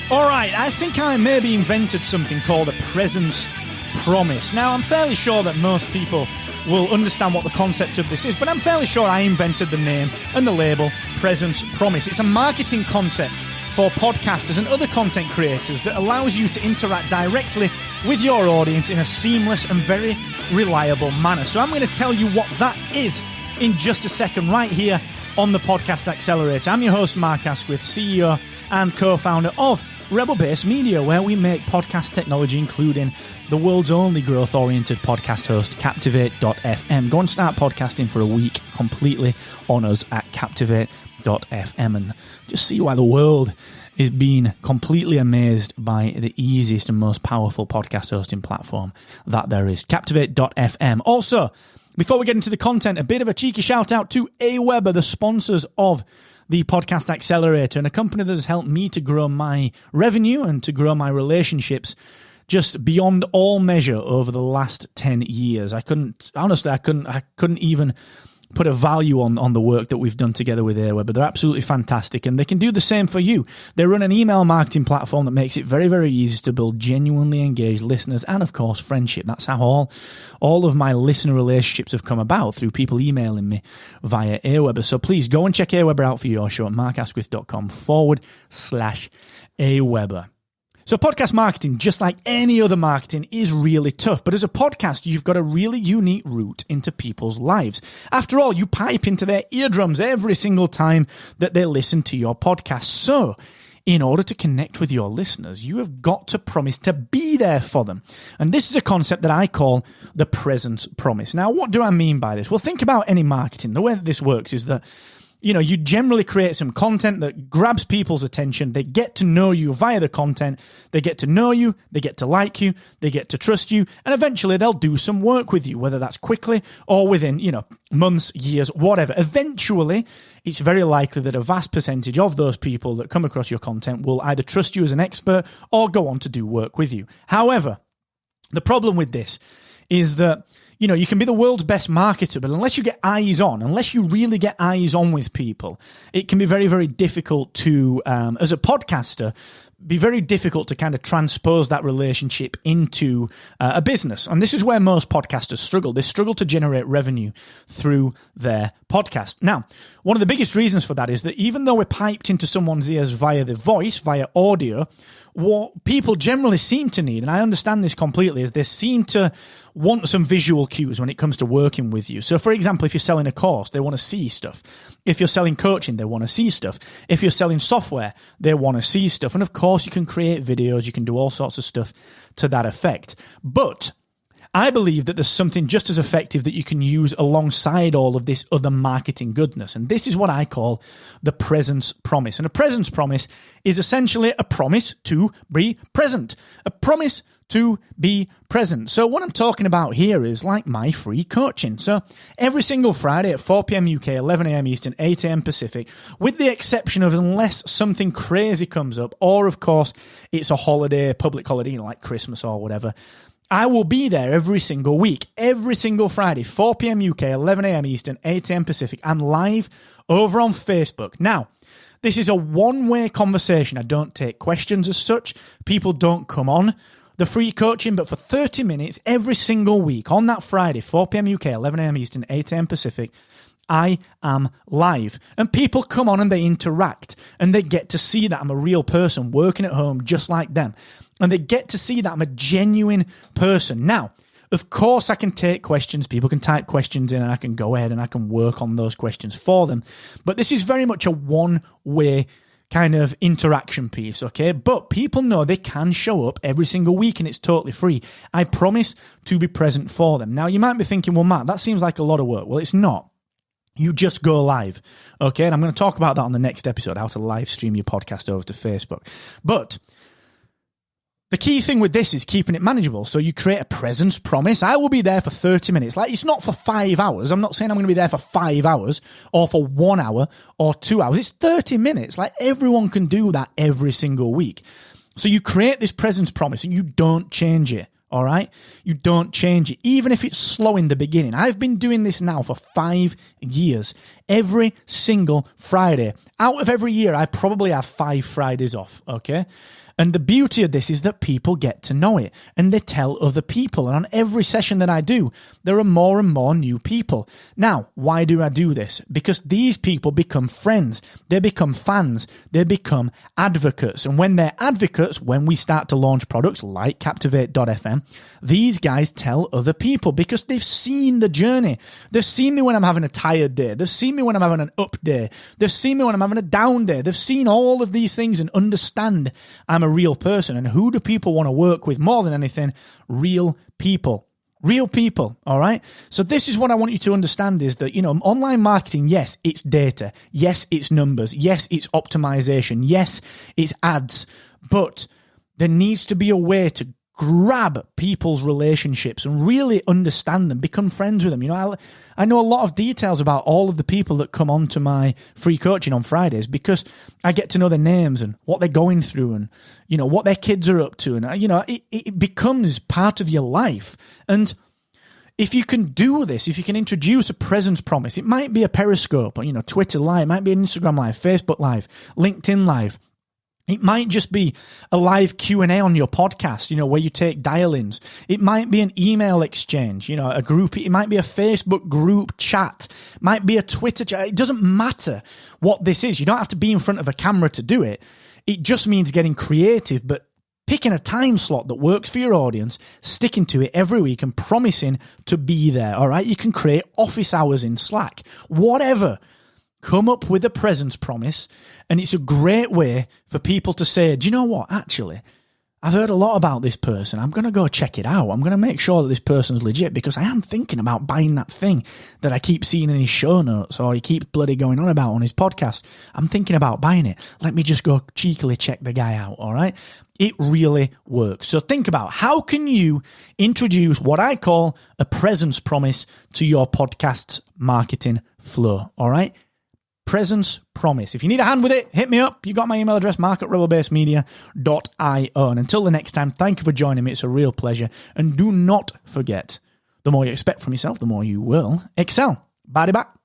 All right, I think I maybe invented something called a presence promise. Now, I'm fairly sure that most people will understand what the concept of this is, but I'm fairly sure I invented the name and the label presence promise. It's a marketing concept for podcasters and other content creators that allows you to interact directly with your audience in a seamless and very reliable manner. So I'm going to tell you what that is in just a second right here on the Podcast Accelerator. I'm your host, Mark Asquith, CEO and co-founder of Rebel Base Media, where we make podcast technology, including the world's only growth-oriented podcast host, Captivate.fm. Go and start podcasting for a week completely on us at Captivate.fm and just see why the world is being completely amazed by the easiest and most powerful podcast hosting platform that there is, Captivate.fm. Also, before we get into the content, a bit of a cheeky shout out to AWeber, the sponsors of the Podcast Accelerator, and a company that has helped me to grow my revenue and to grow my relationships just beyond all measure over the last 10 years. I couldn't even put a value on the work that we've done together with AWeber. They're absolutely fantastic, and they can do the same for you. They run an email marketing platform that makes it very, very easy to build genuinely engaged listeners and, of course, friendship. That's how all of my listener relationships have come about, through people emailing me via AWeber. So please go and check AWeber out for your show at markasquith.com/AWeber. So podcast marketing, just like any other marketing, is really tough. But as a podcast, you've got a really unique route into people's lives. After all, you pipe into their eardrums every single time that they listen to your podcast. So in order to connect with your listeners, you have got to promise to be there for them. And this is a concept that I call the presence promise. Now, what do I mean by this? Well, think about any marketing. The way that this works is that you generally create some content that grabs people's attention. They get to know you via the content. They get to know you. They get to like you. They get to trust you. And eventually they'll do some work with you, whether that's quickly or within, months, years, whatever. Eventually, it's very likely that a vast percentage of those people that come across your content will either trust you as an expert or go on to do work with you. However, the problem with this is that you can be the world's best marketer, but unless you get eyes on, unless you really get eyes on with people, it can be very, very difficult to, as a podcaster, be very difficult to kind of transpose that relationship into a business. And this is where most podcasters struggle. They struggle to generate revenue through their podcast. Now, one of the biggest reasons for that is that even though we're piped into someone's ears via the voice, via audio, what people generally seem to need, and I understand this completely, is they seem to want some visual cues when it comes to working with you. So, for example, if you're selling a course, they want to see stuff. If you're selling coaching, they want to see stuff. If you're selling software, they want to see stuff. And of course, you can create videos, you can do all sorts of stuff to that effect. But I believe that there's something just as effective that you can use alongside all of this other marketing goodness. And this is what I call the presence promise. And a presence promise is essentially a promise to be present. A promise to be present. So what I'm talking about here is like my free coaching. So every single Friday at 4 p.m. UK, 11 a.m. Eastern, 8 a.m. Pacific, with the exception of unless something crazy comes up, or of course it's a holiday, public holiday, like Christmas or whatever, I will be there every single week, every single Friday, 4 p.m. UK, 11 a.m. Eastern, 8 a.m. Pacific. I'm live over on Facebook. Now, this is a one-way conversation. I don't take questions as such. People don't come on the free coaching, but for 30 minutes every single week on that Friday, 4 p.m. UK, 11 a.m. Eastern, 8 a.m. Pacific, I am live. And people come on and they interact, and they get to see that I'm a real person working at home just like them. And they get to see that I'm a genuine person. Now, of course, I can take questions. People can type questions in and I can go ahead and I can work on those questions for them. But this is very much a one-way kind of interaction piece, okay? But people know they can show up every single week and it's totally free. I promise to be present for them. Now, you might be thinking, well, Matt, that seems like a lot of work. Well, it's not. You just go live, okay? And I'm going to talk about that on the next episode, how to live stream your podcast over to Facebook. But the key thing with this is keeping it manageable. So you create a presence promise. I will be there for 30 minutes. Like, it's not for 5 hours. I'm not saying I'm going to be there for 5 hours or for 1 hour or 2 hours. It's 30 minutes. Like, everyone can do that every single week. So you create this presence promise and you don't change it. All right? You don't change it, even if it's slow in the beginning. I've been doing this now for 5 years. every single Friday. Out of every year, I probably have 5 Fridays off, okay? And the beauty of this is that people get to know it and they tell other people. And on every session that I do, there are more and more new people. Now, why do I do this? Because these people become friends. They become fans. They become advocates. And when they're advocates, when we start to launch products like Captivate.fm, these guys tell other people because they've seen the journey. They've seen me when I'm having a tired day. They've seen me when I'm having an up day. They've seen me when I'm having a down day. They've seen all of these things and understand I'm a real person. And who do people want to work with more than anything? Real people. Real people, all right? So this is what I want you to understand is that, online marketing, yes, it's data. Yes, it's numbers. Yes, it's optimization. Yes, it's ads. But there needs to be a way to grab people's relationships and really understand them, become friends with them. I know a lot of details about all of the people that come onto my free coaching on Fridays because I get to know their names and what they're going through and, what their kids are up to. And, it becomes part of your life. And if you can do this, if you can introduce a presence promise, it might be a Periscope or, Twitter Live, it might be an Instagram Live, Facebook Live, LinkedIn Live. It might just be a live Q&A on your podcast, where you take dial-ins. It might be an email exchange, a group. It might be a Facebook group chat. It might be a Twitter chat. It doesn't matter what this is. You don't have to be in front of a camera to do it. It just means getting creative, but picking a time slot that works for your audience, sticking to it every week and promising to be there, all right? You can create office hours in Slack, whatever. Come up with a presence promise, and it's a great way for people to say, do you know what, actually, I've heard a lot about this person. I'm going to go check it out. I'm going to make sure that this person's legit because I am thinking about buying that thing that I keep seeing in his show notes or he keeps bloody going on about on his podcast. I'm thinking about buying it. Let me just go cheekily check the guy out, all right? It really works. So think about how can you introduce what I call a presence promise to your podcast's marketing flow, all right? Presence promise. If you need a hand with it, hit me up. You got my email address, mark@rebelbasemedia.io. And until the next time, thank you for joining me. It's a real pleasure. And do not forget, the more you expect from yourself, the more you will excel. Bye-bye.